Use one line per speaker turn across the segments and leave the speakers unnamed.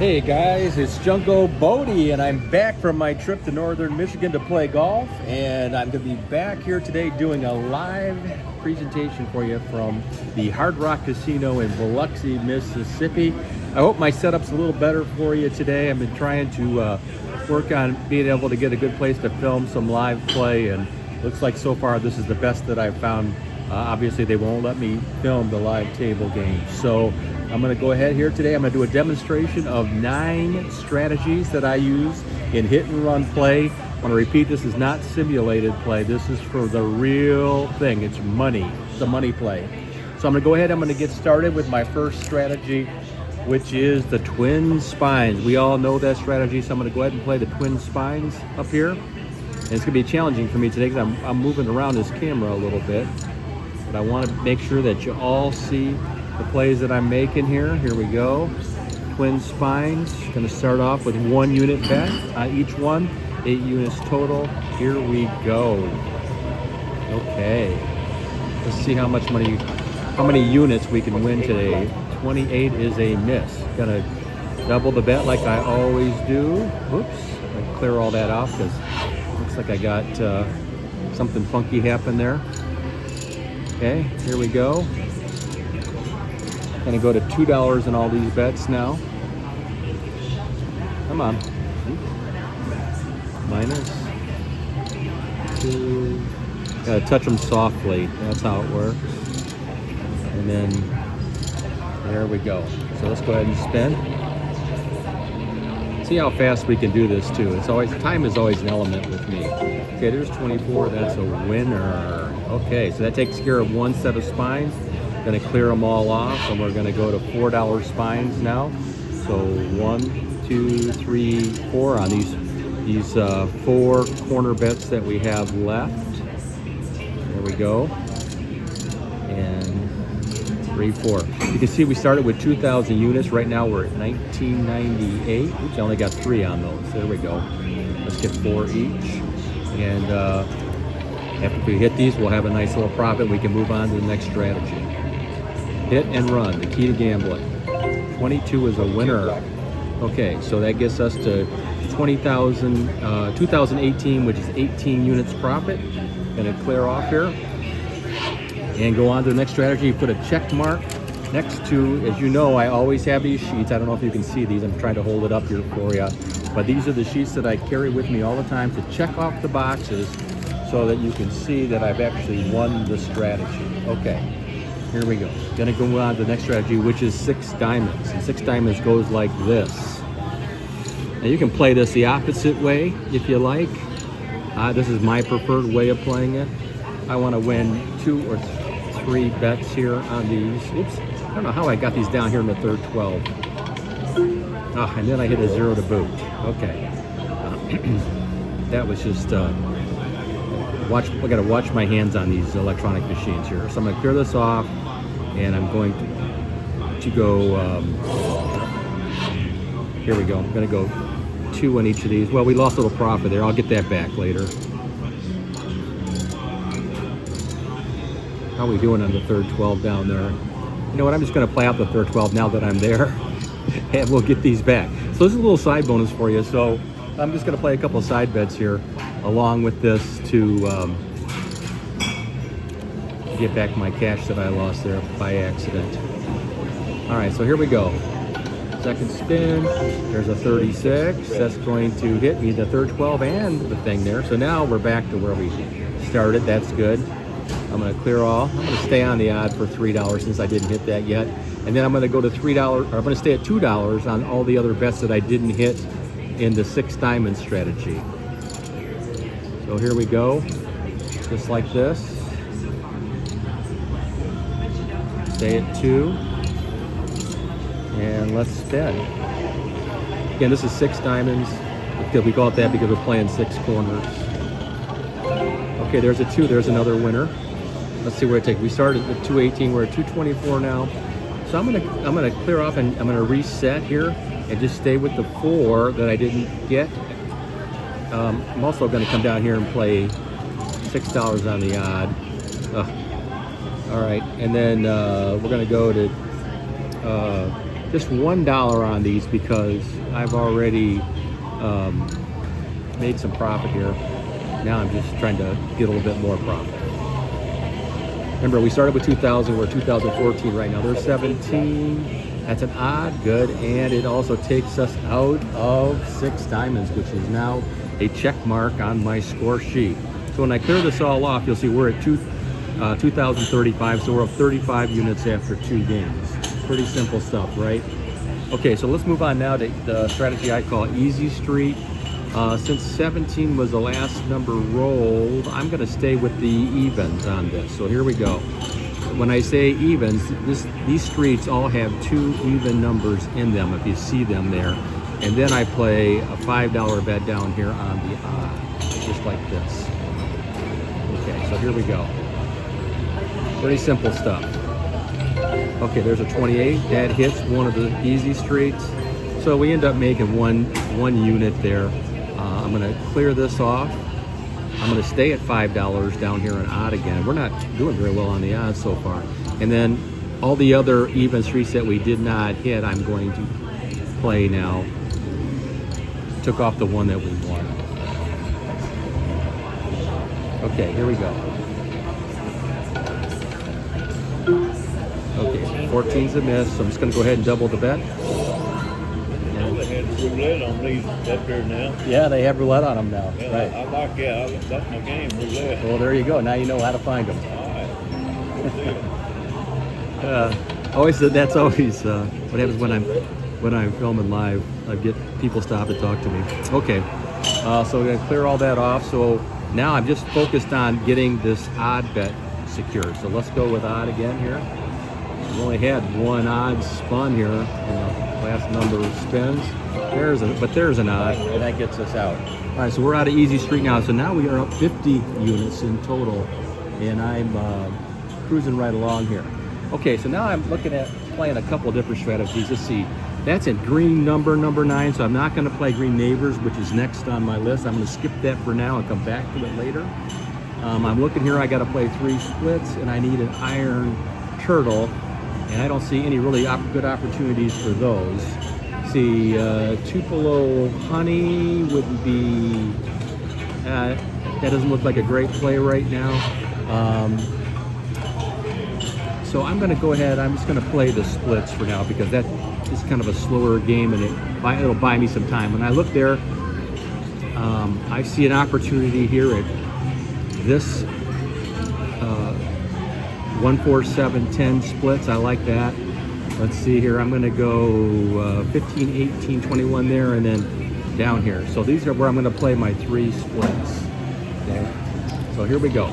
Hey guys, it's Junko Bodie, and I'm back from my trip to northern Michigan to play golf, and I'm going to be back here today doing a live presentation for you from the Hard Rock Casino in Biloxi, Mississippi. I hope my setup's a little better for you today. I've been trying to work on being able to get a good place to film some live play, and looks like so far this is the best that I've found. Obviously they won't let me film the live table game, so I'm going to go ahead here today. I'm going to do a demonstration of 9 strategies that I use in hit and run play. I want to repeat, this is not simulated play. This is for the real thing. It's money. It's a money play. So I'm going to go ahead. I'm going to get started with my first strategy, which is the twin spines. We all know that strategy, so I'm going to go ahead and play the twin spines up here. And it's going to be challenging for me today because I'm moving around this camera a little bit. But I want to make sure that you all see the plays that I'm making here. Here we go. Twin spines. Going to start off with 1 unit bet on each one. 8 units total. Here we go. Okay. Let's see how much money, how many units we can win today. 28 is a miss. Gonna double the bet like I always do. Whoops. I clear all that off because looks like I got something funky happen there. Okay, here we go. Gonna go to $2 in all these bets now. Come on. Minus 2. Gotta touch them softly. That's how it works. And then there we go. So let's go ahead and spin. See how fast we can do this too. It's always, time is always an element with me. Okay, there's 24. That's a winner. Okay, so that takes care of 1 set of spines. Going to clear them all off, and we're going to go to $4 spines now. So 1, 2, 3, 4 on these 4 corner bets that we have left. There we go. And 3, 4. You can see we started with 2,000 units. Right now we're at 1998. Oops, I only got 3 on those. There we go. Let's get 4 each. And after we hit these, we'll have a nice little profit. We can move on to the next strategy. Hit and run, the key to gambling. 22 is a winner. Okay, so that gets us to 2018, which is 18 units profit. Gonna clear off here and go on to the next strategy. You put a check mark next to, as you know, I always have these sheets. I don't know if you can see these. I'm trying to hold it up here for you. But these are the sheets that I carry with me all the time to check off the boxes so that you can see that I've actually won the strategy. Okay, here we go. Gonna go on to the next strategy, which is 6 diamonds. And 6 diamonds goes like this. Now you can play this the opposite way if you like. This is my preferred way of playing it. I want to win 2 or 3 bets here on these. Oops, I don't know how I got these down here in the third 12. And then I hit a 0 to boot. Okay. That was just, I gotta watch my hands on these electronic machines here. So I'm gonna clear this off, and I'm going to go, here we go. I'm gonna go 2 on each of these. Well, we lost a little profit there. I'll get that back later. How are we doing on the third 12 down there? You know what, I'm just gonna play out the third 12 now that I'm there, and we'll get these back. So this is a little side bonus for you. So I'm just gonna play a couple of side bets here along with this to get back my cash that I lost there by accident. All right, so here we go. Second spin, there's a 36. That's going to hit me the third 12 and the thing there. So now we're back to where we started. That's good. I'm gonna clear all. I'm gonna stay on the odd for $3 since I didn't hit that yet. And then I'm gonna go to $3, or I'm gonna stay at $2 on all the other bets that I didn't hit in the 6 diamond strategy. So here we go, just like this. Stay at 2. And let's spin. Again, this is 6 diamonds. We call it that because we're playing 6 corners. Okay, there's a 2. There's another winner. Let's see where it takes. We started at 218. We're at 224 now. So I'm gonna clear off, and I'm gonna reset here and just stay with the 4 that I didn't get. I'm also gonna come down here and play $6 on the odd. All right, and then we're gonna go to just $1 on these because I've already made some profit here. Now I'm just trying to get a little bit more profit. Remember, we started with 2000, we're 2014 right now. There's 17. That's an odd, good, and it also takes us out of 6 diamonds, which is now a check mark on my score sheet. So when I clear this all off, you'll see we're at 2035, so we're up 35 units after 2 games. Pretty simple stuff, right? Okay, so let's move on now to the strategy I call Easy Street. Since 17 was the last number rolled, I'm going to stay with the evens on this. So here we go. When I say evens, these streets all have 2 even numbers in them, if you see them there. And then I play a $5 bet down here on the odd, just like this. Okay, so here we go. Pretty simple stuff. Okay, there's a 28. That hits one of the easy streets. So we end up making one unit there. I'm going to clear this off. I'm going to stay at $5 down here on odd again. We're not doing very well on the odds so far. And then all the other even streets that we did not hit, I'm going to play now. Took off the one that we won. Okay, here we go. Okay, 14's a miss, so I'm just going to go ahead and double the bet.
They had roulette on these up there now.
Yeah, they have roulette on them now.
Yeah,
right.
I like that. That's my game, roulette.
Well, there you go. Now you know how to find them.
All right.
That's always what happens when I'm filming live. I get people stop to talk to me. Okay, so we're gonna clear all that off. So now I'm just focused on getting this odd bet secured. So let's go with odd again here. We've only had one odd spun here in the last number of spins. There's an odd, and that gets us out. All right, so we're out of Easy Street now. So now we are up 50 units in total, and I'm cruising right along here. Okay, so now I'm looking at playing a couple different strategies. Let's see. That's a green number 9, so I'm not going to play Green Neighbors, which is next on my list. I'm going to skip that for now and come back to it later. I'm looking here. I got to play 3 splits, and I need an Iron Turtle, and I don't see any really good opportunities for those. See, Tupelo Honey would be, that doesn't look like a great play right now. So I'm going to go ahead, I'm just going to play the splits for now because that is kind of a slower game and it'll buy me some time. When I look there, I see an opportunity here at this 1, 4, 7, 10 splits. I like that. Let's see here. I'm going to go 15, 18, 21 there, and then down here. So these are where I'm going to play my 3 splits. Okay. So here we go.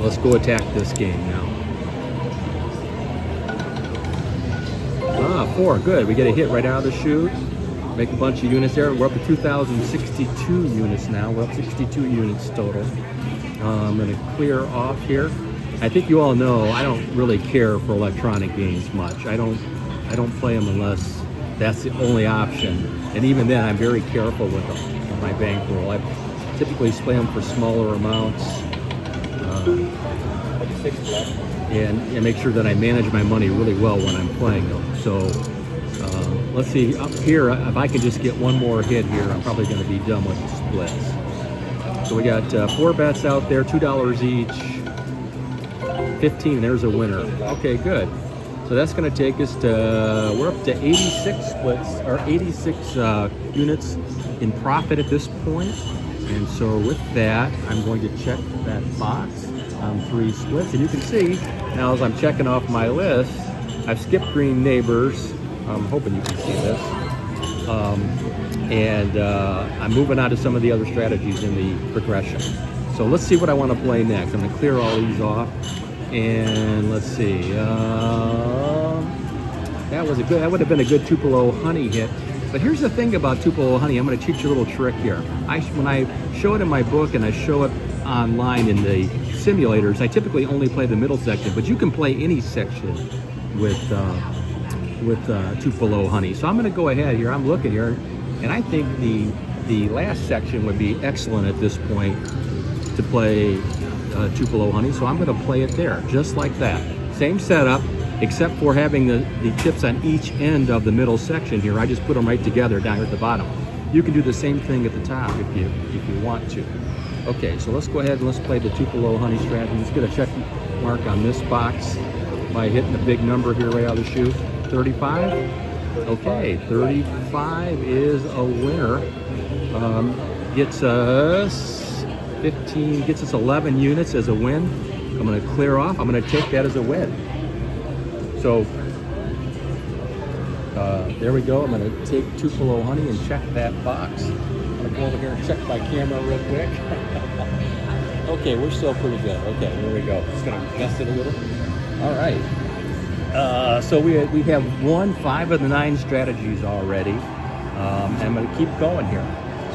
Let's go attack this game now. 4. Good. We get a hit right out of the chute. Make a bunch of units there. We're up to 2,062 units now. We're up 62 units total. I'm going to clear off here. I think you all know I don't really care for electronic games much. I don't play them unless that's the only option. And even then, I'm very careful with them, with my bankroll. I typically play them for smaller amounts. And make sure that I manage my money really well when I'm playing them. So let's see, up here, if I can just get one more hit here, I'm probably going to be done with the splits. So we got 4 bets out there, $2 each. 15, there's a winner. Okay, good. So that's going to take us to, we're up to 86 splits, or 86 units in profit at this point. And so with that, I'm going to check that box on 3 splits. And you can see, now as I'm checking off my list, I've skipped Green Neighbors. I'm hoping you can see this. I'm moving on to some of the other strategies in the progression. So let's see what I want to play next. I'm going to clear all these off. And let's see, that would have been a good Tupelo Honey hit. But here's the thing about Tupelo Honey. I'm going to teach you a little trick here. When I show it in my book and I show it online in the simulators, I typically only play the middle section, but you can play any section with Tupelo Honey. So I'm going to go ahead here. I'm looking here, and I think the last section would be excellent at this point to play Tupelo Honey, so I'm going to play it there, just like that. Same setup, except for having the chips on each end of the middle section here. I just put them right together down here at the bottom. You can do the same thing at the top if you want to. Okay, so let's go ahead and let's play the Tupelo honey strategy. Let's get a check mark on this box by hitting the big number here right out of the chute. 35. Okay, 35 is a winner. Gets us 15, gets us 11 units as a win. I'm going to clear off. I'm going to take that as a win. So there we go. I'm going to take Tupelo honey and check that box. I'm going to go over here and check my camera real quick. Okay, we're still pretty good. Okay, here we go. Just going to adjust it a little. All right. So we have won 5 of the 9 strategies already. And I'm going to keep going here.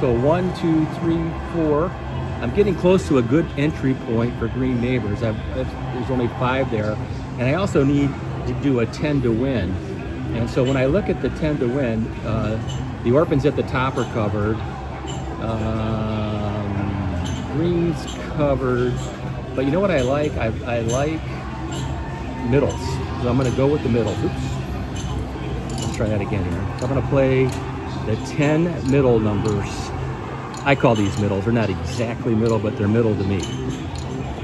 So 1, 2, 3, 4. I'm getting close to a good entry point for green neighbors. There's only 5 there. And I also need to do a 10 to win. And so when I look at the 10 to win, the orphans at the top are covered. Greens covered. But you know what I like? I like middles. So I'm going to go with the middles. Oops. Let's try that again here. So I'm going to play the 10 middle numbers. I call these middles. They're not exactly middle, but they're middle to me.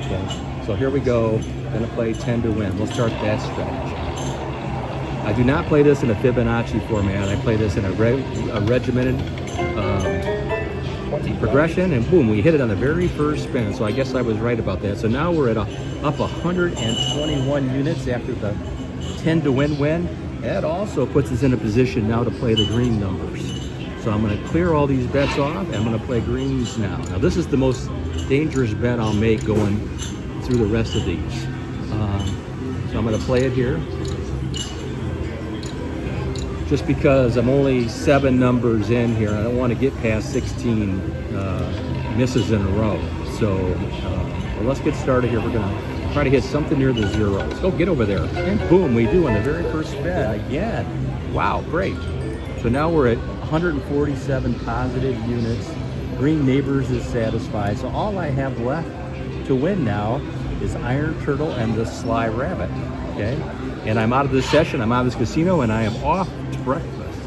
Okay. So here we go. I'm going to play 10 to win. We'll start that strategy. I do not play this in a Fibonacci format. I play this in a regimented progression, and boom, we hit it on the very first spin. So I guess I was right about that. So now we're at up 121 units after the 10 to win. That also puts us in a position now to play the green numbers. So I'm going to clear all these bets off, and I'm going to play greens now. Now this is the most dangerous bet I'll make going through the rest of these. So I'm going to play it here. Just because I'm only 7 numbers in here, I don't want to get past 16 misses in a row. So well, let's get started here. We're going to try to hit something near the zeros. Go get over there. And boom, we do on the very first spin again. Wow, great. So now we're at 147 positive units. Green Neighbors is satisfied. So all I have left to win now is Iron Turtle and the Sly Rabbit. Okay? And I'm out of this session, I'm out of this casino, and I am off to breakfast.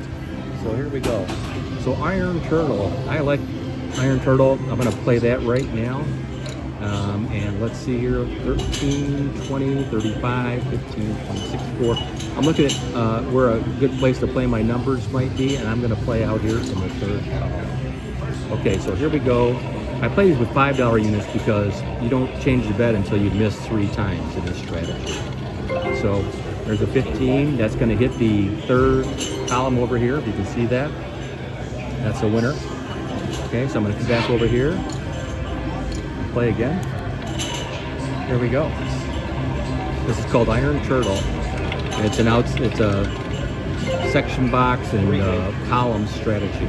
So here we go. So Iron Turtle, I like Iron Turtle. I'm going to play that right now. And let's see here, 13, 20, 35, 15, 26, 4. I'm looking at where a good place to play my numbers might be, and I'm going to play out here in the third column. Okay, so here we go. I play these with $5 units because you don't change the bet until you've missed 3 times in this strategy. So there's a 15. That's going to hit the third column over here, if you can see that. That's a winner. Okay, so I'm going to come back over here. Play again. Here we go. This is called Iron Turtle. It's a section box and column strategy.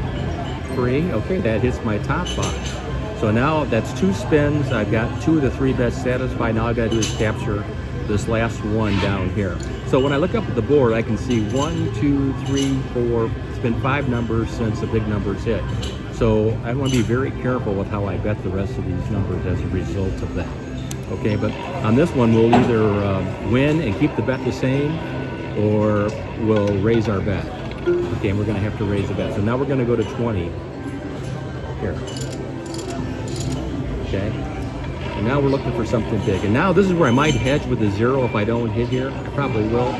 Free. Okay, that hits my top box. So now that's 2 spins. I've got 2 of the 3 bets satisfied. Now all I got to do is capture this last one down here. So when I look up at the board, I can see 1, 2, 3, 4. It's been 5 numbers since the big numbers hit. So I want to be very careful with how I bet the rest of these numbers as a result of that. Okay, but on this one, we'll either win and keep the bet the same, or we'll raise our bet. Okay, and we're going to have to raise the bet. So now we're going to go to 20 here. Okay, and now we're looking for something big. And now this is where I might hedge with a 0 if I don't hit here. I probably will.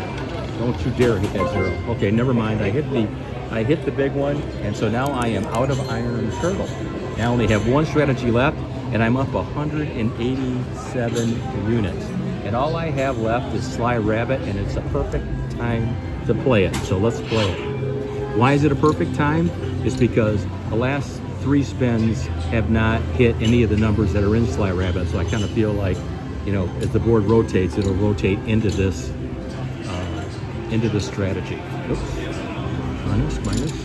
Don't you dare hit that 0. Okay, never mind. I hit the big one, and so now I am out of Iron Turtle. Now I only have 1 strategy left, and I'm up 187 units. And all I have left is Sly Rabbit, and it's a perfect time to play it. So let's play it. Why is it a perfect time? It's because the last 3 spins have not hit any of the numbers that are in Sly Rabbit. So I kind of feel like, you know, as the board rotates, it'll rotate into this strategy. Oops. Minus.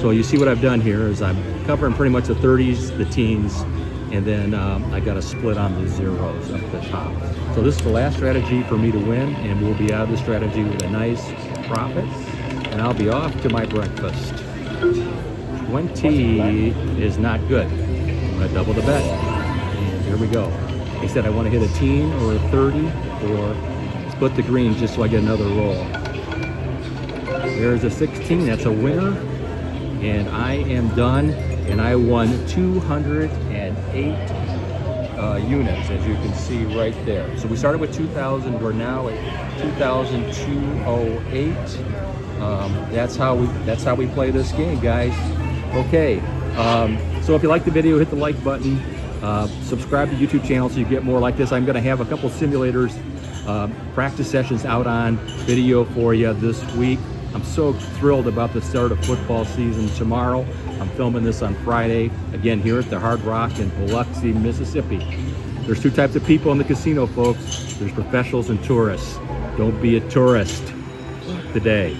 So you see what I've done here is I'm covering pretty much the 30s, the teens, and then I got a split on the zeros up the top. So this is the last strategy for me to win, and we'll be out of the strategy with a nice profit, and I'll be off to my breakfast. 20 is not good. I'm going to double the bet. And here we go. He said I want to hit a teen or a 30, or let's split the green just so I get another roll. There's a 16, that's a winner. And I am done, and I won 208 units, as you can see right there. So we started with 2,000, we're now at 2,208. That's how we play this game, guys. Okay, so if you like the video, hit the like button. Subscribe to the YouTube channel so you get more like this. I'm going to have a couple simulators, practice sessions out on video for you this week. I'm so thrilled about the start of football season tomorrow. I'm filming this on Friday, again here at the Hard Rock in Biloxi, Mississippi. There's two types of people in the casino, folks. There's professionals and tourists. Don't be a tourist today.